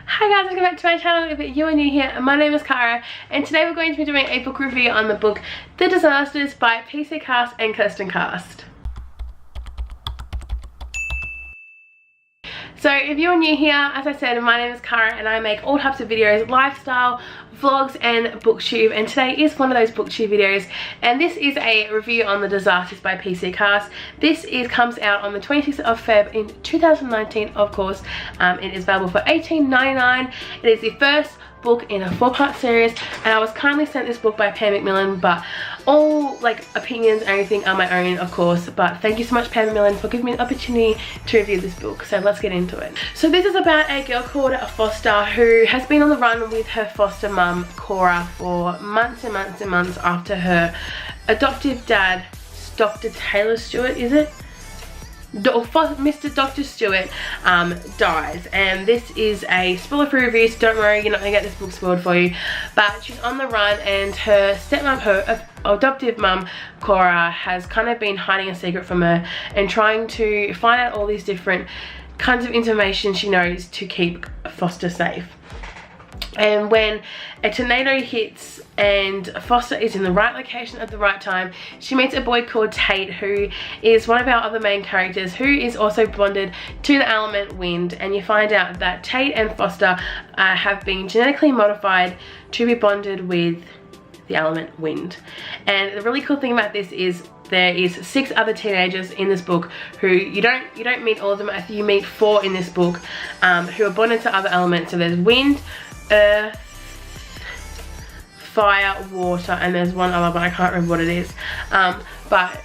Hi guys, welcome back to my channel. If you are new here, my name is Cara and today we're going to be doing a book review on the book The Disasters by PC Cast and Kirsten Cast. So if you're new here, as I said, my name is Cara and I make all types of videos, lifestyle, vlogs and booktube, and today is one of those booktube videos, and this is a review on The Disasters by PC Cast. This comes out on the 26th of Feb in 2019, of course. It is available for $18.99. It is the first book in a 4-part series, and I was kindly sent this book by Pam McMillan, but all opinions and everything are my own, of course. But thank you so much, Pam McMillan, for giving me an opportunity to review this book. So let's get into it. So this is about a girl called Foster who has been on the run with her foster mum Cora for months and months and months after her adoptive dad, Dr. Taylor Stewart, is it? Mr. Dr. Stewart dies, and this is a spoiler-free review, so don't worry, you're not gonna get this book spoiled for you. But she's on the run, and her stepmom, her adoptive mum Cora, has kind of been hiding a secret from her and trying to find out all these different kinds of information she knows to keep Foster safe. And when a tornado hits and Foster is in the right location at the right time, she meets a boy called Tate, who is one of our other main characters, who is also bonded to the element wind. And you find out that Tate and Foster have been genetically modified to be bonded with the element wind. And the really cool thing about this is there is 6 other teenagers in this book who you don't meet all of them. I think you meet 4 in this book who are bonded to other elements. So there's wind, earth, fire, water, and there's one other, but I can't remember what it is. But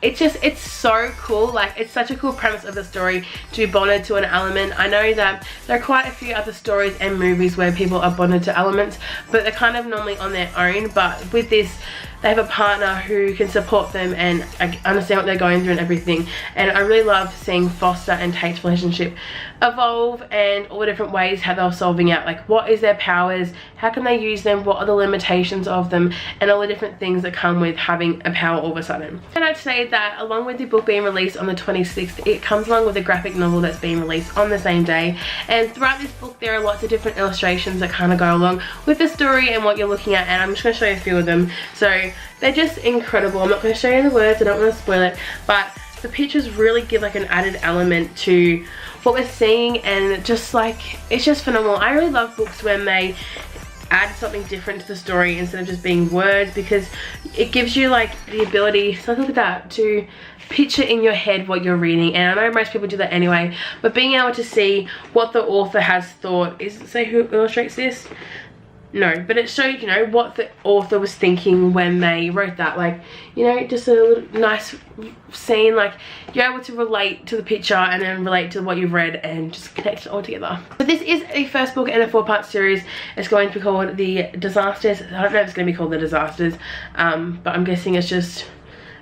it's so cool. It's such a cool premise of the story to be bonded to an element. I know that there are quite a few other stories and movies where people are bonded to elements, but they're kind of normally on their own. But with this, they have a partner who can support them and understand what they're going through and everything. And I really love seeing Foster and Tate's relationship evolve, and all the different ways how they're solving out, what is their powers, how can they use them, what are the limitations of them, and all the different things that come with having a power all of a sudden. And I'd say that along with the book being released on the 26th, it comes along with a graphic novel that's being released on the same day. And throughout this book there are lots of different illustrations that kind of go along with the story and what you're looking at, and I'm just going to show you a few of them. So they're just incredible. I'm not going to show you the words, I don't want to spoil it, but the pictures really give an added element to what we're seeing, and just it's just phenomenal. I really love books when they add something different to the story instead of just being words, because it gives you the ability, so look at that, to picture in your head what you're reading. And I know most people do that anyway, but being able to see what the author has thought, is it say who illustrates this? No, but it shows, what the author was thinking when they wrote that. Just a little nice scene, you're able to relate to the picture and then relate to what you've read and just connect it all together. But this is a first book in a 4-part series. It's going to be called The Disasters. I don't know if it's going to be called The Disasters, but I'm guessing it's just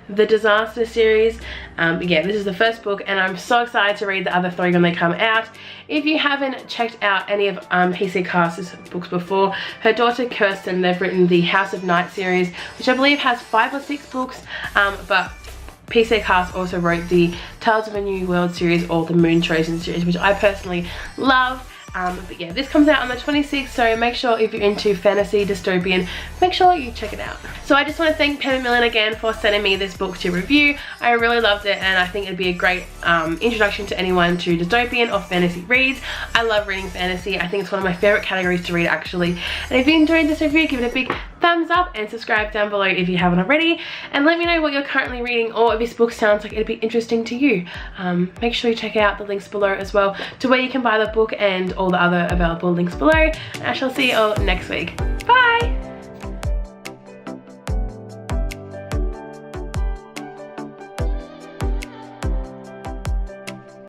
The Disaster series. But yeah, this is the first book, and I'm so excited to read the other 3 when they come out. If you haven't checked out any of PC Cast's books before, her daughter Kirsten, they've written the House of Night series, which I believe has 5 or 6 books, but PC Cast also wrote the Tales of a New World series, or the Moon Chosen series, which I personally love. But yeah, this comes out on the 26th, so make sure if you're into fantasy, dystopian, make sure you check it out. So I just want to thank Pam McMillan again for sending me this book to review. I really loved it, and I think it'd be a great introduction to anyone to dystopian or fantasy reads. I love reading fantasy. I think it's one of my favorite categories to read, actually. And if you enjoyed this review, give it a big thumbs up and subscribe down below if you haven't already, and let me know what you're currently reading, or if this book sounds like it'd be interesting to you. Make sure you check out the links below as well to where you can buy the book and all the other available links below, and I shall see you all next week. Bye!